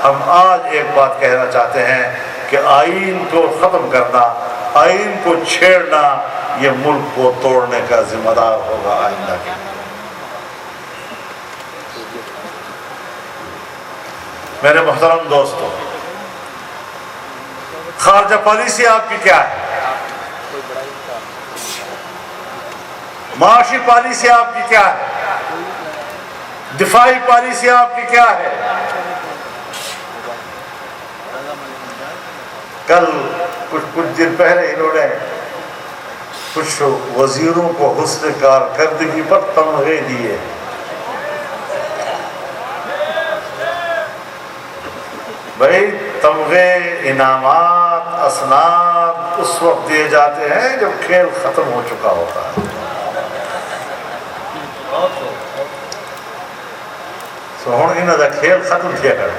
ہم آج ایک بات کہنا چاہتے ہیں کہ آئین کو ختم کرنا، آئین کو چھیڑنا، یہ ملک کو توڑنے کا ذمہ دار ہوگا آئندہ کے۔ میرے محترم دوستو، خارجہ پالیسی آپ کی کیا ہے؟ معاشی پالیسی آپ کی کیا ہے؟ دفاعی پالیسی آپ کی کیا ہے؟ کل کچھ دن پہلے انہوں نے کچھ وزیروں کو حسن کارکردگی پر تمغے دیے۔ بھائی تمغے، انعامات، اسناد اس وقت دیے جاتے ہیں جب کھیل ختم ہو چکا ہوتا ہے۔ سو ہوں انہوں نے کھیل ختم کیا کر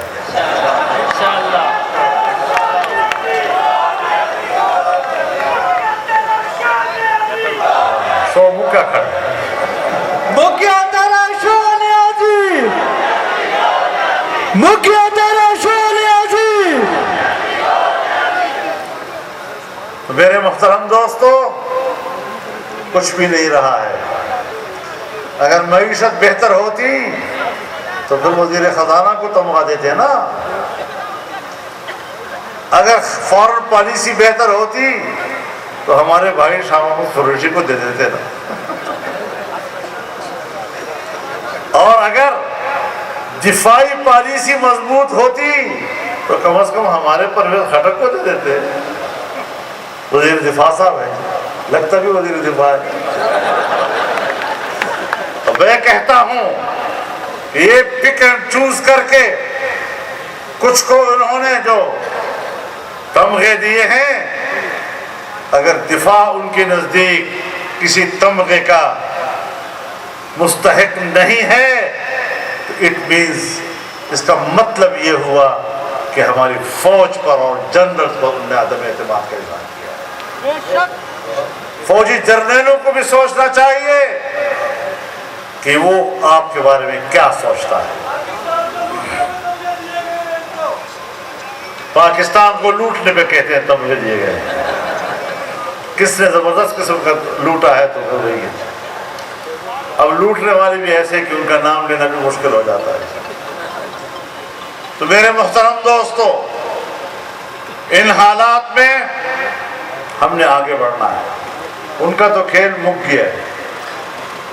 سو مکہ کھڑ مکیا تیرا شولیا جی، مکیا تیرا شولیا جی۔ میرے محترم دوستو، کچھ بھی نہیں رہا ہے۔ اگر معیشت بہتر ہوتی تو پھر وزیر خزانہ کو تمغہ دیتے نا، اگر فارن پالیسی بہتر ہوتی تو ہمارے بھائی شاہ محمود قریشی کو دے دیتے نا، اور اگر دفاعی پالیسی مضبوط ہوتی تو کم از کم ہمارے پرویز خٹک کو دے دیتے۔ وزیر دفاع صاحب ہے، لگتا بھی وزیر دفاع ہے۔ میں کہتا ہوں یہ پک اینڈ چوز کر کے کچھ کو انہوں نے جو تمغے دیے ہیں، اگر دفاع ان کے نزدیک کسی تمغے کا مستحق نہیں ہے تو اٹ مینز، اس کا مطلب یہ ہوا کہ ہماری فوج پر اور جنرل پر انہوں نے عدم اعتماد کا اظہار کیا۔ فوجی جرنیلوں کو بھی سوچنا چاہیے کہ وہ آپ کے بارے میں کیا سوچتا ہے۔ پاکستان کو لوٹنے پہ کہتے ہیں تمغے دیے گئے، کس نے زبردست قسم کا لوٹا ہے تو پھر وہی ہے۔ اب لوٹنے والے بھی ایسے کہ ان کا نام لینا بھی مشکل ہو جاتا ہے۔ تو میرے محترم دوستو، ان حالات میں ہم نے آگے بڑھنا ہے۔ ان کا تو کھیل مک گیا ہے،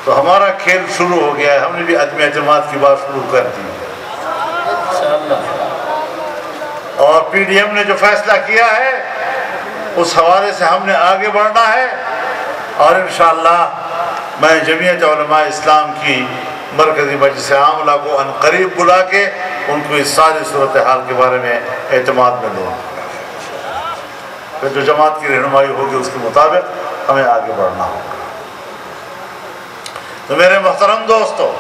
تو ہمارا کھیل شروع ہو گیا ہے۔ ہم نے بھی عدم اعتماد کی بات شروع کر دی، اور پی ڈی ایم نے جو فیصلہ کیا ہے اس حوالے سے ہم نے آگے بڑھنا ہے، اور انشاءاللہ میں جمعیت علماء اسلام کی مرکزی مجلس عاملہ کو ان قریب بلا کے ان کو اس ساری صورتحال کے بارے میں اعتماد میں دوں، پھر جو جماعت کی رہنمائی ہوگی اس کے مطابق ہمیں آگے بڑھنا ہوگا۔ تو میرے محترم دوستو،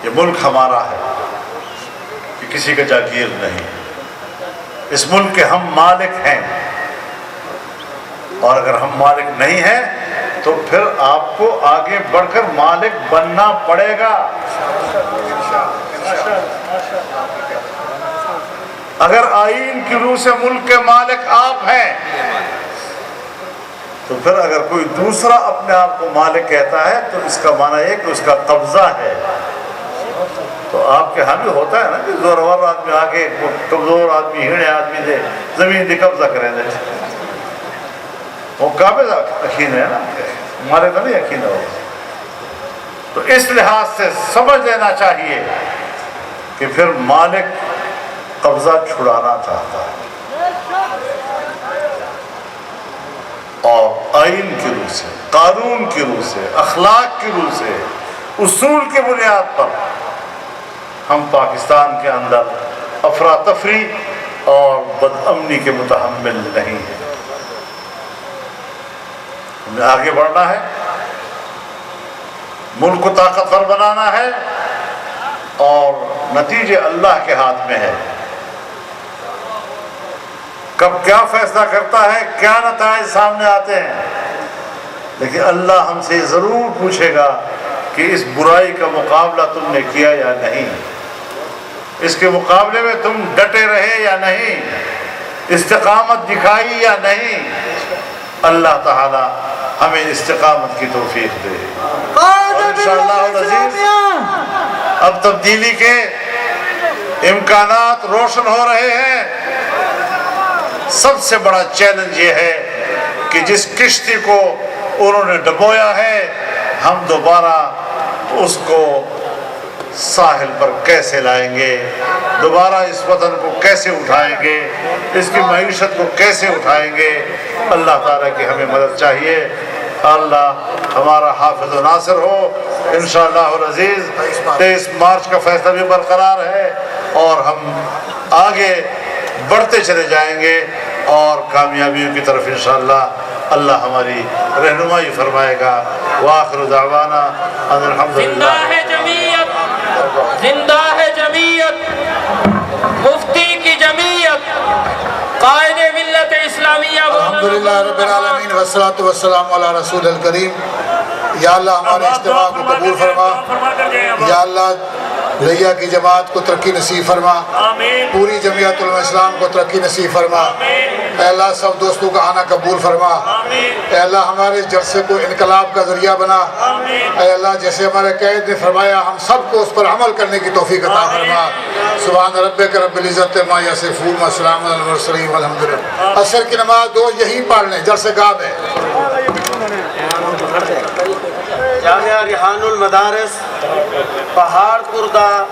یہ ملک ہمارا ہے، یہ کسی کا جاگیر نہیں۔ اس ملک کے ہم مالک ہیں، اور اگر ہم مالک نہیں ہیں تو پھر آپ کو آگے بڑھ کر مالک بننا پڑے گا۔ اگر آئین کی روح سے ملک کے مالک آپ ہیں تو پھر اگر کوئی دوسرا اپنے آپ کو مالک کہتا ہے تو اس کا معنی ہے کہ اس کا قبضہ ہے۔ تو آپ کے ہاں بھی ہوتا ہے نا کہ زورور آدمی آگے کمزور آدمی، ہیڑے آدمی دے زمین دی قبضہ کریں دے، وہ قابض یقین ہے نا، ہمارے تو نہیں یقین ہوگا۔ تو اس لحاظ سے سمجھ لینا چاہیے کہ پھر مالک قبضہ چھڑانا چاہتا ہے، اور آئین کی روح سے، قانون کی روح سے، اخلاق کی روح سے، اصول کی بنیاد پر ہم پاکستان کے اندر افراتفری اور بدامنی کے متحمل نہیں ہیں۔ ہمیں آگے بڑھنا ہے، ملک کو طاقتور بنانا ہے، اور نتیجے اللہ کے ہاتھ میں ہے۔ کب کیا فیصلہ کرتا ہے، کیا نتائج سامنے آتے ہیں، لیکن اللہ ہم سے ضرور پوچھے گا کہ اس برائی کا مقابلہ تم نے کیا یا نہیں۔ اس کے مقابلے میں تم ڈٹے رہے یا نہیں، استقامت دکھائی یا نہیں، اللہ تعالی ہمیں استقامت کی توفیق دے۔ اور انشاءاللہ العزیز اب تبدیلی کے امکانات روشن ہو رہے ہیں۔ سب سے بڑا چیلنج یہ ہے کہ جس کشتی کو انہوں نے ڈبویا ہے، ہم دوبارہ اس کو ساحل پر کیسے لائیں گے، دوبارہ اس وطن کو کیسے اٹھائیں گے، اس کی معیشت کو کیسے اٹھائیں گے۔ اللہ تعالیٰ کی ہمیں مدد چاہیے۔ اللہ ہمارا حافظ و ناصر ہو۔ انشاءاللہ العزیز 23 مارچ کا فیصلہ بھی برقرار ہے اور ہم آگے بڑھتے چلے جائیں گے اور کامیابیوں کی طرف انشاءاللہ اللہ ہماری رہنمائی فرمائے گا۔ وآخر دعوانا ان الحمدللہ۔ زندہ ہے جمعیت، زندہ ہے جمعیت، مفتی کی جمعیت، قائد ملت اسلامیہ الحمدللہ رب العالمین والصلاة والسلام علی رسول الکریم۔ یا اللہ ہمارے اجتماع کو قبول فرما، یا اللہ لیا کی جماعت کو ترقی نصیب فرما، پوری جمعیت علماء اسلام کو ترقی نصیب فرما۔ اے اللہ سب دوستوں کا آنا قبول فرما۔ اے اللہ ہمارے جلسے کو انقلاب کا ذریعہ بنا۔ اے اللہ جیسے ہمارے قائد نے فرمایا ہم سب کو اس پر عمل کرنے کی توفیق عطا فرما۔ سبحان ربک رب العزت عما یصفون وسلام علی المرسلین والحمدللہ۔ عصر کی نماز دو یہی پڑھ لیں، جلسے گاہ میں۔ جامعہ ریحان المدارس پہاڑ پردہ